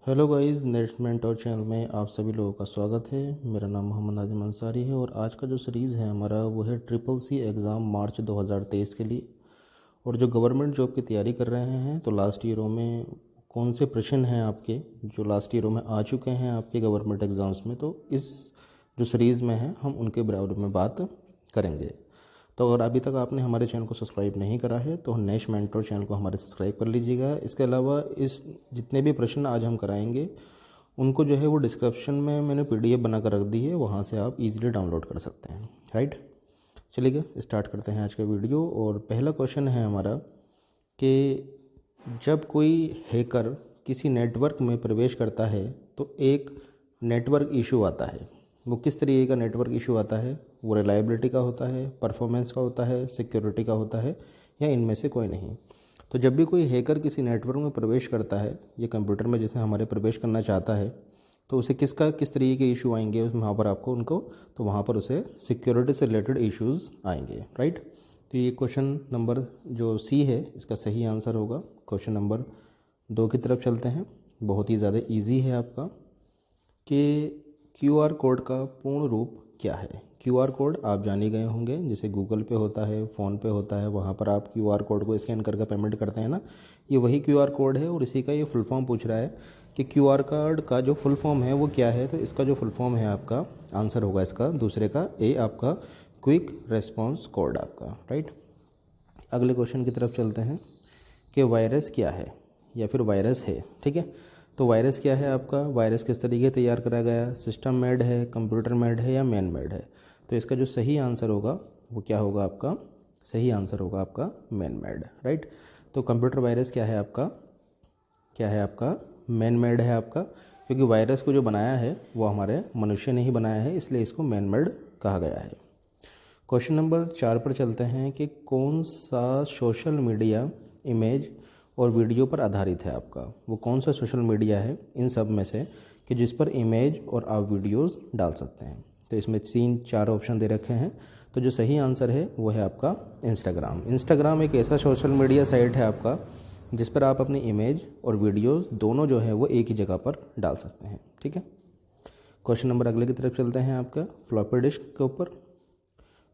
Hello guys, net mentor channel में आप सभी लोगों का स्वागत है। मेरा नाम मोहम्मद आज़म अंसारी है और आज का जो सीरीज़ है हमारा वो है ट्रिपल सी एग्ज़ाम मार्च 2023 के लिए। और जो गवर्नमेंट जॉब की तैयारी कर रहे हैं तो लास्ट ईयरों में कौन से प्रश्न हैं आपके जो लास्ट ईयरों में आ चुके हैं आपके गवर्नमेंट एग्ज़ाम्स में, तो इस जो सीरीज़ में है हम उनके बारे में बात करेंगे। तो अगर अभी तक आपने हमारे चैनल को सब्सक्राइब नहीं करा है तो नेश मेंटोर चैनल को हमारे सब्सक्राइब कर लीजिएगा। इसके अलावा इस जितने भी प्रश्न आज हम कराएंगे उनको जो है वो डिस्क्रिप्शन में मैंने पीडीएफ बना कर रख दी है, वहाँ से आप इजीली डाउनलोड कर सकते हैं। राइट, चलिए स्टार्ट करते हैं आज का वीडियो। और पहला क्वेश्चन है हमारा कि जब कोई हैकर किसी नेटवर्क में प्रवेश करता है तो एक नेटवर्क इशू आता है। वो किस तरीके का नेटवर्क इशू आता है? वो रिलायबिलिटी का होता है, परफॉर्मेंस का होता है, सिक्योरिटी का होता है, या इनमें से कोई नहीं। तो जब भी कोई हैकर किसी नेटवर्क में प्रवेश करता है, ये कंप्यूटर में जैसे हमारे प्रवेश करना चाहता है, तो उसे किस तरीके के इशू आएंगे वहाँ पर आपको उनको, तो वहाँ पर उसे सिक्योरिटी से रिलेटेड इश्यूज़ आएंगे। राइट, तो ये क्वेश्चन नंबर जो सी है इसका सही आंसर होगा। क्वेश्चन नंबर 2 की तरफ चलते हैं। बहुत ही ज़्यादा इजी है आपका कि क्यूआर कोड का पूर्ण रूप क्या है। क्यूआर कोड आप जान ही गए होंगे, जैसे गूगल पे होता है, फ़ोन पे होता है, वहाँ पर आप क्यूआर कोड को स्कैन करके पेमेंट करते हैं ना, ये वही क्यूआर कोड है। और इसी का ये फुल फॉर्म पूछ रहा है कि क्यूआर कोड का जो फुल फॉर्म है वो क्या है। तो इसका जो फुल फॉर्म है आपका आंसर होगा इसका दूसरे का ए, आपका क्विक रेस्पॉन्स कोड आपका। राइट, अगले क्वेश्चन की तरफ चलते हैं कि वायरस क्या है या फिर वायरस है। ठीक है, तो वायरस क्या है आपका, वायरस किस तरीके से तैयार करा गया, सिस्टम मेड है, कंप्यूटर मेड है, या मैन मेड है। तो इसका जो सही आंसर होगा वो क्या होगा आपका, सही आंसर होगा आपका मैन मेड। राइट, तो कंप्यूटर वायरस क्या है आपका, क्या है आपका, मैन मेड है आपका, क्योंकि वायरस को जो बनाया है वो हमारे मनुष्य ने ही बनाया है, इसलिए इसको मैन मेड कहा गया है। क्वेश्चन नंबर 4 पर चलते हैं कि कौन सा सोशल मीडिया इमेज और वीडियो पर आधारित है आपका। वो कौन सा सोशल मीडिया है इन सब में से कि जिस पर इमेज और आप वीडियोस डाल सकते हैं। तो इसमें 3-4 ऑप्शन दे रखे हैं, तो जो सही आंसर है वो है आपका इंस्टाग्राम। इंस्टाग्राम एक ऐसा सोशल मीडिया साइट है आपका जिस पर आप अपनी इमेज और वीडियो दोनों जो है वो एक ही जगह पर डाल सकते हैं। ठीक है, क्वेश्चन नंबर अगले की तरफ चलते हैं आपका फ्लॉपी डिस्क के ऊपर।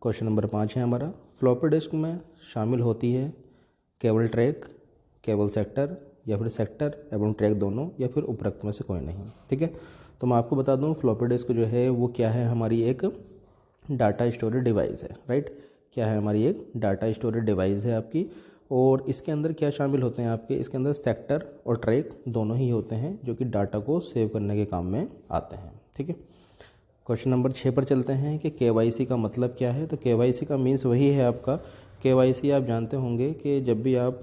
क्वेश्चन नंबर 5 है हमारा, फ्लॉपी डिस्क में शामिल होती है केबल ट्रैक, केबल सेक्टर, या फिर सेक्टर एवं ट्रैक दोनों, या फिर उपरोक्त में से कोई नहीं। ठीक है, तो मैं आपको बता दूं फ्लॉपी डिस्क जो है वो क्या है, हमारी एक डाटा स्टोरेज डिवाइस है। राइट, क्या है, हमारी एक डाटा स्टोरेज डिवाइस है आपकी। और इसके अंदर क्या शामिल होते हैं आपके, इसके अंदर सेक्टर और ट्रैक दोनों ही होते हैं जो कि डाटा को सेव करने के काम में आते हैं। ठीक है, क्वेश्चन नंबर 6 पर चलते हैं कि केवाईसी का मतलब क्या है। तो केवाईसी का मीन्स वही है आपका, केवाईसी आप जानते होंगे कि जब भी आप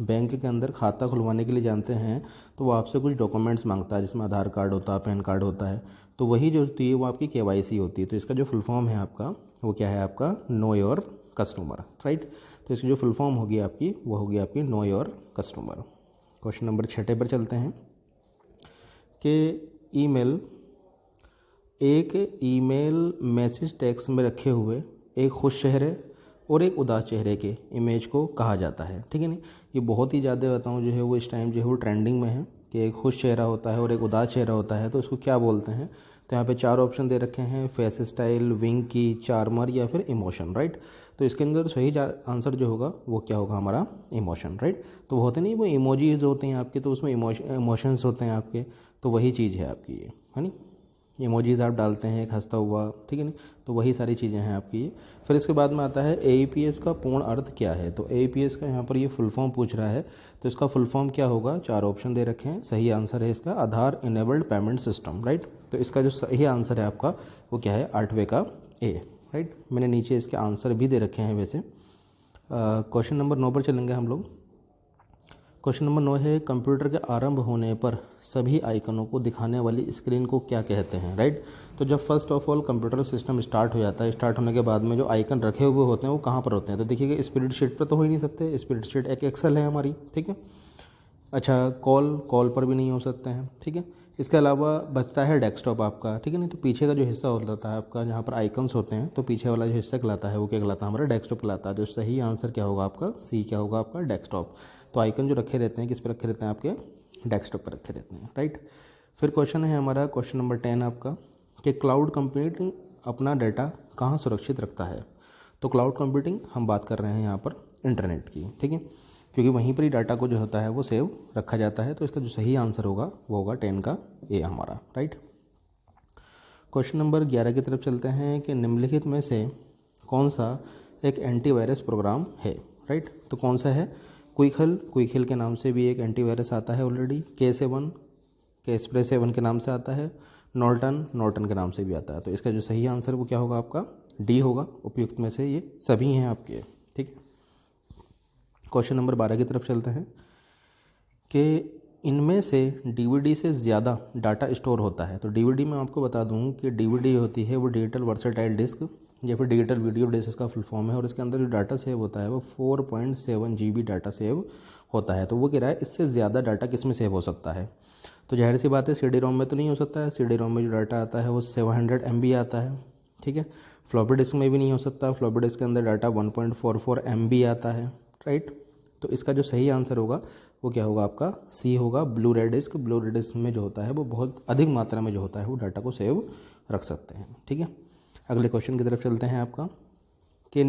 बैंक के अंदर खाता खुलवाने के लिए जानते हैं तो वो आपसे कुछ डॉक्यूमेंट्स मांगता है, जिसमें आधार कार्ड होता है, पैन कार्ड होता है, तो वही जो होती है वो आपकी केवाईसी होती है। तो इसका जो फुल फॉर्म है आपका वो क्या है आपका, नो योर कस्टमर। राइट, तो इसकी जो फुल फॉर्म होगी आपकी वो होगी आपकी know your customer. Question number 6 पर चलते हैं कि ईमेल, एक ईमेल मैसेज टेक्स्ट में रखे हुए एक खुश चेहरे और एक उदास चेहरे के इमेज को कहा जाता है। ठीक है, नहीं ये बहुत ही ज़्यादा बताऊँ जो है वो इस टाइम जो है वो ट्रेंडिंग में है कि एक खुश चेहरा होता है और एक उदास चेहरा होता है, तो उसको क्या बोलते हैं। तो यहाँ पे 4 ऑप्शन दे रखे हैं, फेस स्टाइल, विंकी, चार्मर, या फिर इमोशन। राइट, तो इसके अंदर सही आंसर जो होगा वो क्या होगा, हमारा इमोशन। राइट, तो वो होते नहीं वो इमोजीज होते हैं आपके, तो उसमें इमोशंस होते हैं आपके, तो वही चीज़ है आपकी ये, है नी, इमोजीज आप डालते हैं एक हंसता हुआ। ठीक है नहीं, तो वही सारी चीज़ें हैं आपकी ये। फिर इसके बाद में आता है एईपीएस का पूर्ण अर्थ क्या है। तो एईपीएस का यहाँ पर ये फुल फॉर्म पूछ रहा है, तो इसका फुल फॉर्म क्या होगा, 4 ऑप्शन दे रखे हैं। सही आंसर है इसका आधार इनेबल्ड पेमेंट सिस्टम। राइट, तो इसका जो सही आंसर है आपका वो क्या है, 8वें का ए। राइट, मैंने नीचे इसके आंसर भी दे रखे हैं वैसे। क्वेश्चन नंबर 9 पर चलेंगे हम लोग। क्वेश्चन नंबर 9 है, कंप्यूटर के आरंभ होने पर सभी आइकनों को दिखाने वाली स्क्रीन को क्या कहते हैं। राइट, तो जब first of all computer system start हो जाता है, स्टार्ट होने के बाद में जो आइकन रखे हुए होते हैं वो कहाँ पर होते हैं। तो देखिएगा स्प्रेड शीट पर तो हो ही नहीं सकते, स्प्रेड शीट एक एक्सेल है हमारी। ठीक है, अच्छा कॉल पर भी नहीं हो सकते हैं। ठीक है, इसके अलावा बचता है डेस्कटॉप आपका। ठीक है नहीं, तो पीछे का जो हिस्सा होता है आपका जहाँ पर आइकन्स होते हैं, तो पीछे वाला जो हिस्सा कहलाता है वो क्या कहलाता है, हमारा डेस्कटॉप कहलाता है। तो सही आंसर क्या होगा आपका, सी क्या होगा आपका, डेस्कटॉप। तो आइकन जो रखे रहते हैं किस पे रखे रहते हैं आपके डेस्कटॉप पर रखे रहते हैं, राइट। फिर क्वेश्चन है हमारा क्वेश्चन नंबर 10 आपका कि क्लाउड कंप्यूटिंग अपना डाटा कहाँ सुरक्षित रखता है। तो क्लाउड कंप्यूटिंग हम बात कर रहे हैं यहाँ पर इंटरनेट की, ठीक है, क्योंकि वहीं पर ही डाटा को जो होता है वो सेव रखा जाता है। तो इसका जो सही आंसर होगा वो होगा 10 का ए हमारा, राइट। क्वेश्चन नंबर 11 की तरफ चलते हैं कि निम्नलिखित में से कौन सा एक एंटीवायरस प्रोग्राम है, राइट। तो कौन सा है, क्विक हेल के नाम से भी एक एंटीवायरस आता है ऑलरेडी, K7 कैस्परे 7 के नाम से आता है, नॉर्टन के नाम से भी आता है। तो इसका जो सही आंसर वो क्या होगा आपका डी होगा। उपयुक्त में से ये सभी हैं आपके, ठीक है। क्वेश्चन नंबर 12 की तरफ चलते हैं कि इनमें से डीवीडी से ज़्यादा डाटा स्टोर होता है। तो डीवीडी में आपको बता दूं कि डीवीडी होती है वो डिजिटल वर्सेटाइल डिस्क या फिर डिजिटल वीडियो डिस्क इसका फुल फॉर्म है, और इसके अंदर जो डाटा सेव होता है वो 4.7 GB डाटा सेव होता है। तो वो कह रहा है इससे ज़्यादा डाटा किस में सेव हो सकता है। तो जाहिर सी बात है CD रोम में तो नहीं हो सकता है, CD रोम में जो डाटा आता है वो 700 MB आता है, ठीक है। फ्लॉपी डिस्क में भी नहीं हो सकता, फ्लॉपी डिस्क के अंदर डाटा 1.44 MB आता है, राइट। तो इसका जो सही आंसर होगा वो क्या होगा आपका सी होगा, ब्लू रे डिस्क। ब्लू रे डिस्क में जो होता है वो बहुत अधिक मात्रा में जो होता है वो डाटा को सेव रख सकते हैं, ठीक है। अगले क्वेश्चन की तरफ चलते हैं आपका कि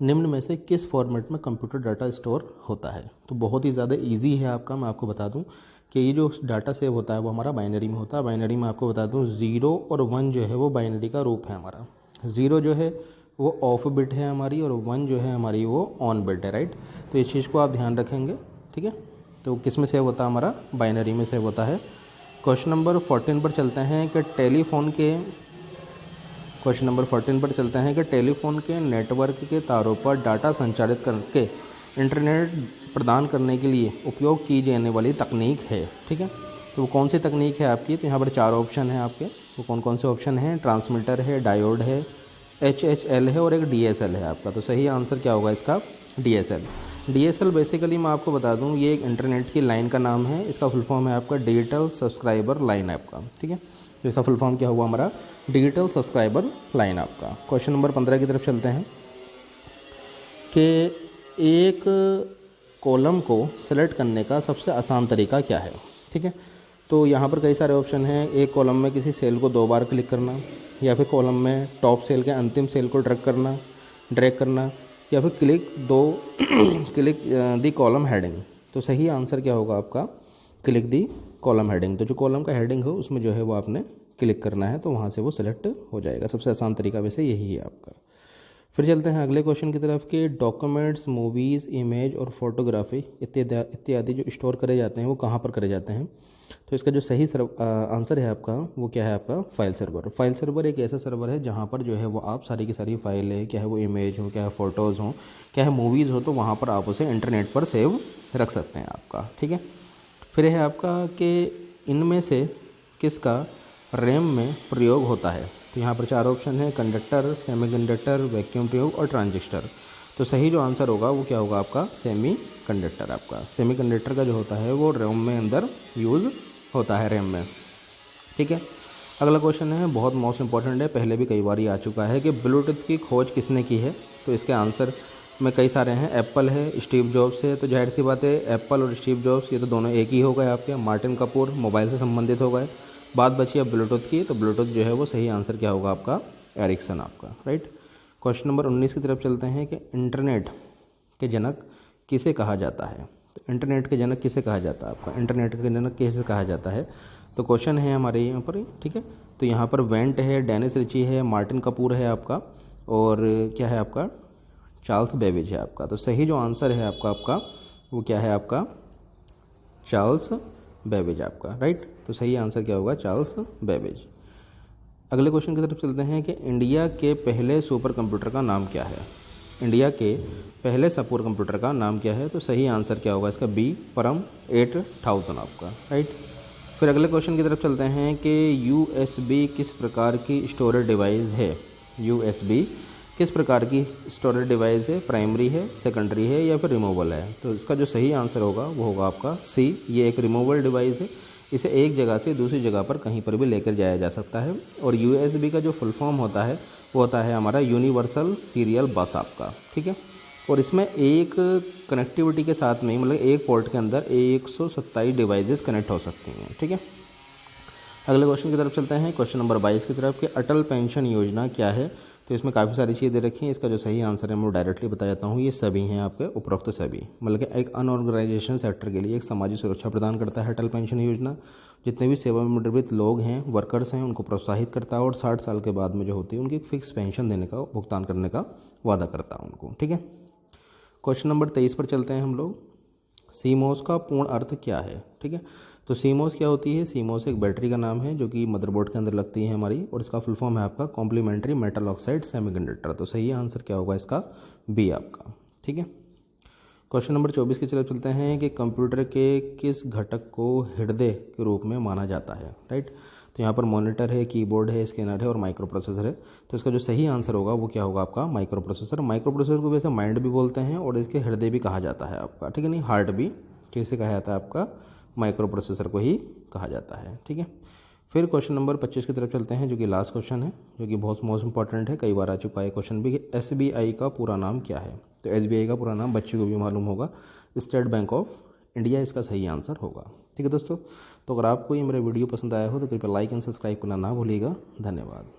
निम्न में से किस फॉर्मेट में कंप्यूटर डाटा स्टोर होता है। तो बहुत ही ज़्यादा इजी है आपका, मैं आपको बता दूं कि ये जो डाटा सेव होता है वो हमारा बाइनरी में होता है। बाइनरी में आपको बता दूं 0 और 1 जो है वो बाइनरी का रूप है हमारा। 0 जो है वो ऑफ बिट है हमारी और 1 जो है हमारी वो ऑन बिट है, राइट। तो इस चीज़ को आप ध्यान रखेंगे, ठीक है। तो किस में सेव होता है हमारा बाइनरी में सेव होता है। क्वेश्चन नंबर 14 पर चलते हैं कि टेलीफोन के नेटवर्क के तारों पर डाटा संचारित करके इंटरनेट प्रदान करने के लिए उपयोग की जाने वाली तकनीक है, ठीक है। तो वो कौन सी तकनीक है आपकी। तो यहाँ पर 4 ऑप्शन हैं आपके, वो कौन से ऑप्शन हैं, ट्रांसमीटर है, डायोड है, HHL है और एक DSL है आपका। तो सही आंसर क्या होगा इसका DSL बेसिकली मैं आपको बता दूं ये एक इंटरनेट की लाइन का नाम है। इसका फुल फॉर्म है आपका डिजिटल सब्सक्राइबर लाइन आपका, ठीक है। तो इसका फुल फॉर्म क्या हुआ हमारा डिजिटल सब्सक्राइबर लाइन आपका। क्वेश्चन नंबर 15 की तरफ चलते हैं कि एक कॉलम को सेलेक्ट करने का सबसे आसान तरीका क्या है, ठीक है। तो यहाँ पर कई सारे ऑप्शन हैं। एक कॉलम में किसी सेल को 2 बार क्लिक करना, या फिर कॉलम में टॉप सेल के अंतिम सेल को ड्रैग करना, या फिर क्लिक दी कॉलम हेडिंग। तो सही आंसर क्या होगा आपका क्लिक दी कॉलम हेडिंग। तो जो कॉलम का हेडिंग हो उसमें जो है वो आपने क्लिक करना है, तो वहाँ से वो सिलेक्ट हो जाएगा। सबसे आसान तरीका वैसे यही है आपका। फिर चलते हैं अगले क्वेश्चन की तरफ कि डॉक्यूमेंट्स, मूवीज़, इमेज और फोटोग्राफी इत्यादि जो स्टोर करे जाते हैं वो कहाँ पर करे जाते हैं। तो इसका जो सही आंसर है आपका वो क्या है आपका फाइल सर्वर। फाइल सर्वर एक ऐसा सर्वर है जहाँ पर जो है वो आप सारी की सारी फाइलें, क्या है वो इमेज हो, क्या है फ़ोटोज़ हो, क्या है मूवीज़ हो, तो वहाँ पर आप उसे इंटरनेट पर सेव रख सकते हैं आपका, ठीक है। फिर है आपका कि इनमें से किसका रैम में प्रयोग होता है। तो यहाँ पर 4 ऑप्शन है, कंडक्टर, सेमीकंडक्टर, वैक्यूम ट्यूब और ट्रांजिस्टर। तो सही जो आंसर होगा वो क्या होगा आपका सेमीकंडक्टर आपका। सेमीकंडक्टर का जो होता है वो रैम में अंदर यूज़ होता है, रैम में, ठीक है। अगला क्वेश्चन है बहुत मोस्ट इंपॉर्टेंट है, पहले भी कई बार आ चुका है कि ब्लूटूथ की खोज किसने की है। तो इसके आंसर में कई सारे हैं, एप्पल है, स्टीव जॉब्स है। तो जाहिर सी बात है एप्पल और स्टीव जॉब्स ये तो दोनों एक ही हो गए आपके। मार्टिन कपूर मोबाइल से संबंधित हो गए। बात बची अब ब्लूटूथ की, तो ब्लूटूथ जो है वो सही आंसर क्या होगा आपका एरिक्सन आपका, राइट। क्वेश्चन नंबर 19 की तरफ चलते हैं कि इंटरनेट के जनक किसे कहा जाता है। तो इंटरनेट के जनक किसे कहा जाता है आपका, इंटरनेट के जनक किसे कहा जाता है। तो क्वेश्चन है हमारे यहाँ पर, ठीक है। तो यहाँ पर वेंट है, डेनिस रिची है, मार्टिन कपूर है आपका, और क्या है आपका चार्ल्स बेबेज है आपका। तो सही जो आंसर है आपका वो क्या है आपका चार्ल्स बेबेज आपका, राइट। तो सही आंसर क्या होगा चार्ल्स बेबेज। अगले क्वेश्चन की तरफ चलते हैं कि इंडिया के पहले सुपर कंप्यूटर का नाम क्या है। इंडिया के पहले सुपर कंप्यूटर का नाम क्या है। तो सही आंसर क्या होगा इसका परम 8000 आपका, राइट। फिर अगले क्वेश्चन की तरफ चलते हैं कि USB किस प्रकार की स्टोरेज डिवाइस है। USB किस प्रकार की स्टोरेज डिवाइस है, प्राइमरी है, सेकेंडरी है या फिर रिमूवल है। तो इसका जो सही आंसर होगा वो होगा आपका सी, ये एक रिमूवल डिवाइस है। इसे एक जगह से दूसरी जगह पर कहीं पर भी लेकर जाया जा सकता है। और USB का जो फुल फॉर्म होता है वो होता है हमारा यूनिवर्सल सीरियल बस आपका, ठीक है। और इसमें एक कनेक्टिविटी के साथ में मतलब एक पोर्ट के अंदर 127 डिवाइसेस कनेक्ट हो सकती हैं। ठीक है, अगले क्वेश्चन की तरफ चलते हैं, क्वेश्चन नंबर 22 की तरफ कि अटल पेंशन योजना क्या है। तो इसमें काफ़ी सारी चीज़ें दे रखी हैं, इसका जो सही आंसर है मैं डायरेक्टली बता जाता हूँ, ये सभी हैं आपके उपरोक्त सभी। मतलब कि एक अनऑर्गेनाइजेशन सेक्टर के लिए एक सामाजिक सुरक्षा प्रदान करता है अटल पेंशन योजना। जितने भी सेवानिवृत्त लोग हैं, वर्कर्स हैं, उनको प्रोत्साहित करता है और 60 साल के बाद में जो होती है उनकी फिक्स पेंशन देने का, भुगतान करने का वादा करता है उनको। ठीक है, क्वेश्चन नंबर 23 पर चलते हैं हम लोग। सीमोस का पूर्ण अर्थ क्या है। ठीक है, तो सीमोस क्या होती है। सीमोस एक बैटरी का नाम है जो कि मदरबोर्ड के अंदर लगती है हमारी, और इसका फुल फॉर्म है आपका कॉम्प्लीमेंट्री मेटल ऑक्साइड सेमीकंडक्टर। तो सही आंसर क्या होगा इसका, बी आपका। ठीक है, क्वेश्चन नंबर 24 की तरफ चलते हैं कि कंप्यूटर के किस घटक को हृदय के रूप में माना जाता है। राइट, तो यहाँ पर मॉनिटर है, कीबोर्ड है, स्कैनर है और माइक्रो प्रोसेसर है। तो इसका जो सही आंसर होगा वो क्या होगा आपका, माइक्रो प्रोसेसर। माइक्रो प्रोसेसर को वैसे माइंड भी बोलते हैं और इसके हृदय भी कहा जाता है आपका। ठीक है, नहीं हार्ट भी किसे कहा जाता है आपका, माइक्रो प्रोसेसर को ही कहा जाता है। ठीक है, फिर क्वेश्चन नंबर 25 की तरफ चलते हैं जो कि लास्ट क्वेश्चन है, जो कि बहुत मोस्ट इंपॉर्टेंट है, कई बार आ चुका है क्वेश्चन भी। SBI का पूरा नाम क्या है। तो SBI का पूरा नाम बच्चे को भी मालूम होगा, स्टेट बैंक ऑफ इंडिया इसका सही आंसर होगा। ठीक है दोस्तों, तो अगर आपको ये मेरा वीडियो पसंद आया हो तो कृपया लाइक एंड सब्सक्राइब करना ना भूलिएगा। धन्यवाद।